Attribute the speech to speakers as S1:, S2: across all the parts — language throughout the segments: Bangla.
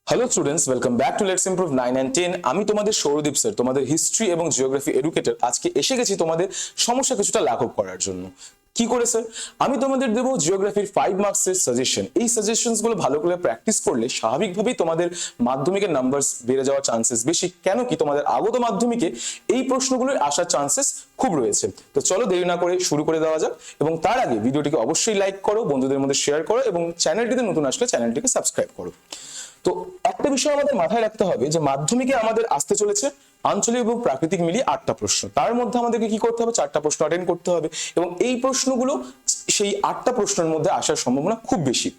S1: Hello students, welcome back to let's improve 9 and 10। আমি তোমাদের সৌরদীপ স্যার, তোমাদের হিস্ট্রি এবং জিওগ্রাফি এডুকেটর। আজকে এসে গেছি তোমাদের সমস্যা কিছুটা লাঘব করার জন্য। কি করে স্যার? আমি তোমাদের দেবো জিওগ্রাফির 5 মার্কসের সাজেশন। এই সাজেশনস গুলো ভালো করে প্র্যাকটিস করলে স্বাভাবিকভাবেই তোমাদের মাধ্যমিকের নাম্বারস বেড়ে যাওয়ার চান্সেস বেশি। কেন কি তোমাদের আগত মাধ্যমিকে এই প্রশ্নগুলোর আসার চান্সেস খুব রয়েছে। তো চলো দেরি না করে শুরু করে দেওয়া যাক, এবং তার আগে ভিডিওটিকে অবশ্যই লাইক করো, বন্ধুদের মধ্যে শেয়ার করো, এবং চ্যানেলটিতে নতুন আসলে চ্যানেলটিকে সাবস্ক্রাইব করো। তো একটা বিষয় আমাদের মাথায় রাখতে হবে যে মাধ্যমিকে আমাদের আসতে চলেছে আঞ্চলিক এবং প্রাকৃতিক মিলিয়ে 8টা প্রশ্ন। তার মধ্যে আমাদেরকে কি করতে হবে? 4টা প্রশ্ন অ্যাটেন্ড করতে হবে, এবং এই প্রশ্নগুলো সেই 8টা প্রশ্নের মধ্যে আসার সম্ভাবনা খুব বেশি।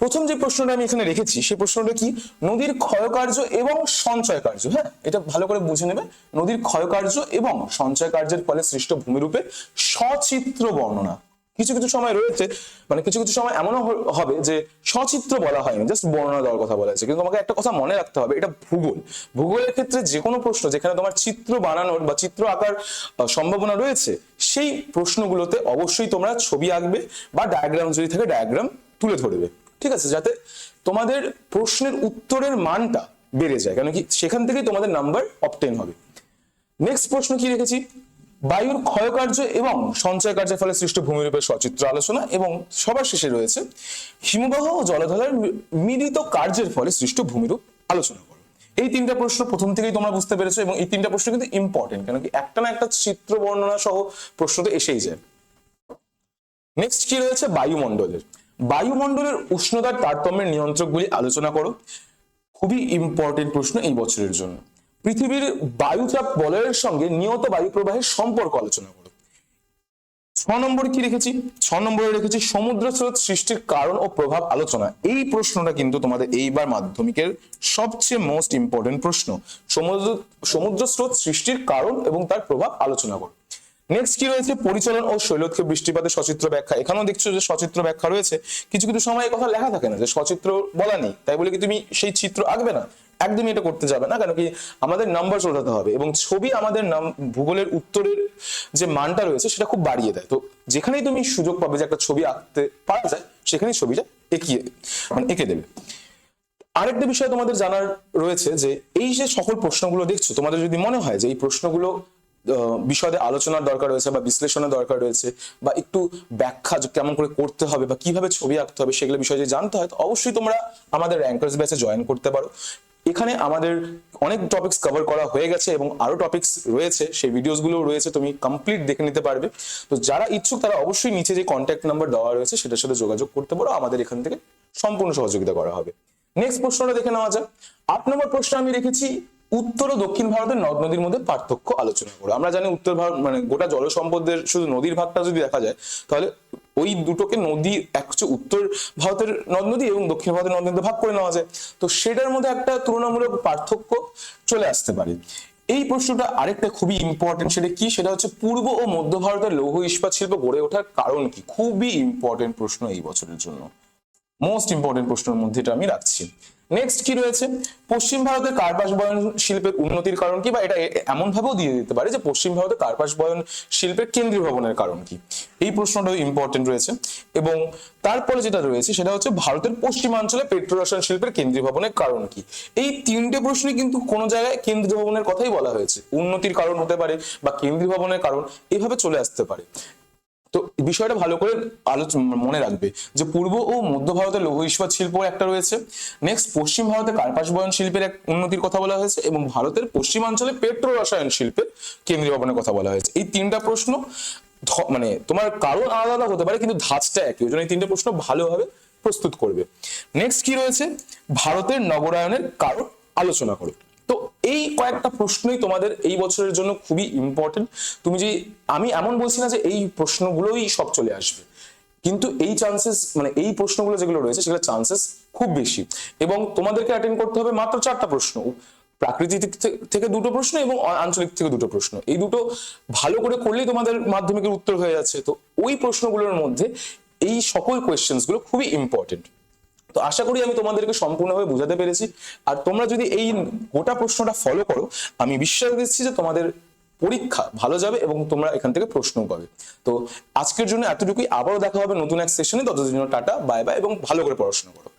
S1: প্রথম যে প্রশ্নটা আমি এখানে রেখেছি সেই প্রশ্নটা কি? নদীর ক্ষয়কার্য এবং সঞ্চয় কার্য। হ্যাঁ, এটা ভালো করে বুঝে নেবে। নদীর ক্ষয়কার্য এবং সঞ্চয় কার্যের ফলে সৃষ্ট ভূমিরূপে সচিত্র বর্ণনা। কিছু কিছু সময় রয়েছে, মানে কিছু কিছু সময় এমনও হবে যে সচিত্র বলা হয়নি, জাস্ট বর্ণনা দেওয়ার কথা বলা হয়েছে। কিন্তু তোমাকে একটা কথা মনে রাখতে হবে, এটা ভূগোল। ভূগোলের ক্ষেত্রে যে কোনো প্রশ্ন যেখানে তোমার চিত্র বানানোর বা চিত্র আঁকার সম্ভাবনা রয়েছে, সেই প্রশ্নগুলোতে অবশ্যই তোমরা ছবি আঁকবে বা ডায়াগ্রাম যদি থাকে ডায়াগ্রাম তুলে ধরবে। ঠিক আছে, যাতে তোমাদের প্রশ্নের উত্তরের মানটা বেড়ে যায়, কারণ কি সেখান থেকেই তোমাদের নাম্বার অবটেন হবে। নেক্সট প্রশ্ন কি রেখেছি? বায়ুর ক্ষয়কার্য এবং সঞ্চয় কার্যের ফলে সৃষ্ট ভূমিরূপের সচিত্র আলোচনা, এবং সবার শেষে রয়েছে হিমবাহ ও জলধারার মিলিত কার্যের ফলে সৃষ্ট ভূমিরূপ আলোচনা করো। এই 3টা প্রশ্ন প্রথম থেকেই তোমরা বুঝতে পেরেছো, এবং এই 3টা প্রশ্ন কিন্তু ইম্পর্টেন্ট, কারণ কি একটা না একটা চিত্র বর্ণনা সহ প্রশ্ন তো এসেই যায়। নেক্সট কি রয়েছে? বায়ুমণ্ডলের উষ্ণতার তারতম্যের নিয়ন্ত্রকগুলি আলোচনা করো। খুবই ইম্পর্টেন্ট প্রশ্ন এই বছরের জন্য। পৃথিবীর বায়ুচাপ বলয়ের সঙ্গে নিয়ত বায়ু প্রবাহের সম্পর্ক আলোচনা করো। 6 নম্বরে কি রেখেছি? 6 নম্বরে রেখেছি সমুদ্র স্রোত সৃষ্টির কারণ ও প্রভাব আলোচনা। এই প্রশ্নটা কিন্তু তোমাদের এইবার মাধ্যমিকের সবচেয়ে মোস্ট ইম্পর্টেন্ট প্রশ্ন। সমুদ্র স্রোত সৃষ্টির কারণ এবং তার প্রভাব আলোচনা করো। নেক্সট কি রয়েছে? পরিচলন ও শৈলক্ষে বৃষ্টিপাতের সচিত্র ব্যাখ্যা। এখানেও দেখছো যে সচিত্র ব্যাখ্যা রয়েছে। কিছু কিছু সময় এই কথা লেখা থাকে না যে সচিত্র বলা নেই, তাই বলে কি তুমি সেই চিত্র আঁকবে না? একদমই এটা করতে যাবে না, কারণ কি আমাদের নাম্বার চলতে হবে, এবং ছবি আমাদের ভূগোলের উত্তরের যে মানটা রয়েছে সেটা খুব বাড়িয়ে দেয়। তো যেখানেই তুমি সুযোগ পাবে যে একটা ছবি আঁকতে পারা যায়, সেখানেই ছবিটা এঁকে দেবে। আরেকটা বিষয় তোমাদের জানার রয়েছে যে এই যে সকল প্রশ্নগুলো দেখছো, তোমাদের যদি মনে হয় যে এই প্রশ্নগুলো বিষয়ে আলোচনার দরকার রয়েছে বা বিশ্লেষণের দরকার রয়েছে, বা একটু ব্যাখ্যা কেমন করে করতে হবে বা কিভাবে ছবি আঁকতে হবে সেগুলো বিষয়ে যদি জানতে হয়, তো অবশ্যই তোমরা আমাদের র্যাঙ্কার্স ব্যাচে জয়েন করতে পারো। এখানে আমাদের অনেক টপিকস কভার করা হয়ে গেছে, এবং আরো টপিকস রয়েছে, সেই ভিডিওস গুলো রয়েছে, তুমি কমপ্লিট দেখে নিতে পারবে। তো যারা ইচ্ছুক তারা অবশ্যই নিচে যে কন্ট্যাক্ট নাম্বার দেওয়া রয়েছে সেটার সাথে যোগাযোগ করতে পারো, আমাদের এখান থেকে সম্পূর্ণ সহযোগিতা করা হবে। নেক্সট প্রশ্নটা দেখে নেওয়া যাক। 8 নম্বর প্রশ্ন আমি রেখেছি উত্তর ও দক্ষিণ ভারতের নদ নদীর মধ্যে পার্থক্য আলোচনা করো। আমরা জানি উত্তর ভারত মানে গোটা জলসম্পদের শুধু নদীর ভাগটা যদি দেখা যায়, তাহলে ওই দুটোকে নদী হচ্ছে উত্তর ভারতের নদ নদী এবং দক্ষিণ ভারতের নদ নদীতে ভাগ করে নেওয়া যায়। তো সেটার মধ্যে একটা তুলনামূলক পার্থক্য চলে আসতে পারে। এই প্রশ্নটা আরেকটা খুবই ইম্পর্টেন্ট, সেটা কি? সেটা হচ্ছে পূর্ব ও মধ্য ভারতের লৌহ ইস্পাত শিল্প গড়ে ওঠার কারণ কি? খুবই ইম্পর্টেন্ট প্রশ্ন এই বছরের জন্য, মোস্ট ইম্পর্টেন্ট প্রশ্নের মধ্যে এটা আমি রাখছি। নেক্সট কি রয়েছে? পশ্চিম ভারতের কার্পাস বয়ন শিল্পের উন্নতির কারণ কি? বা এটা এমন ভাবেও দিয়ে দিতে পারে যে পশ্চিম ভারতের কার্পাস বয়ন শিল্পের কেন্দ্রীয় ভবনের কারণ কি? এই প্রশ্নটাও ইম্পর্টেন্ট রয়েছে। এবং তারপরে যেটা রয়েছে সেটা হচ্ছে ভারতের পশ্চিমাঞ্চলে পেট্রো রসায়ন শিল্পের কেন্দ্রীয় ভবনের কারণ কি? এই 3টে প্রশ্নই কিন্তু কোনো জায়গায় কেন্দ্রীয় ভবনের কথাই বলা হয়েছে। উন্নতির কারণ হতে পারে বা কেন্দ্রীয় ভবনের কারণ, এভাবে চলে আসতে পারে। তো বিষয়টা ভালো করে মনে রাখবে যে পূর্ব ও মধ্য ভারতের লৌহ ইস্পাত শিল্প একটা রয়েছে। নেক্সট পশ্চিম ভারতের কার্পাস বয়ন শিল্পের এক উন্নতির কথা বলা হয়েছে, এবং ভারতের পশ্চিমাঞ্চলে পেট্রো রসায়ন শিল্পের কেন্দ্রীয় ভবনের কথা বলা হয়েছে। এই 3টা প্রশ্ন মানে তোমার কারণ আলাদা আলাদা হতে পারে, কিন্তু ধাঁচটা একই, ওই জন্য এই 3টে প্রশ্ন ভালোভাবে প্রস্তুত করবে। নেক্সট কি রয়েছে? ভারতের নগরায়নের কারণ আলোচনা করো। তো এই কয়েকটা প্রশ্নই তোমাদের এই বছরের জন্য খুবই ইম্পর্টেন্ট। তুমি যে আমি এমন বলছি না যে এই প্রশ্নগুলোই সব চলে আসবে, কিন্তু এই চান্সেস মানে এই প্রশ্নগুলো যেগুলো রয়েছে সেগুলো চান্সেস খুব বেশি, এবং তোমাদেরকে অ্যাটেন্ড করতে হবে মাত্র 4টা প্রশ্ন। প্রাকৃতিক থেকে 2টো প্রশ্ন এবং আঞ্চলিক থেকে 2টো প্রশ্ন। এই দুটো ভালো করে করলেই তোমাদের মাধ্যমিকের উত্তর হয়ে যাচ্ছে। তো ওই প্রশ্নগুলোর মধ্যে এই সকল কোয়েশ্চেন্স গুলো খুবই ইম্পর্টেন্ট। তো আশা করি আমি তোমাদেরকে সম্পূর্ণভাবে বোঝাতে পেরেছি। আর তোমরা যদি এই গোটা প্রশ্নটা ফলো করো, আমি বিশ্বাস দিচ্ছি যে তোমাদের পরীক্ষা ভালো যাবে এবং তোমরা এখান থেকে প্রশ্ন পাবে। তো আজকের জন্য এতটুকুই, আবারও দেখা হবে নতুন এক সেশনে। ততদিন টাটা, বাই বাই, এবং ভালো করে পড়াশোনা করো।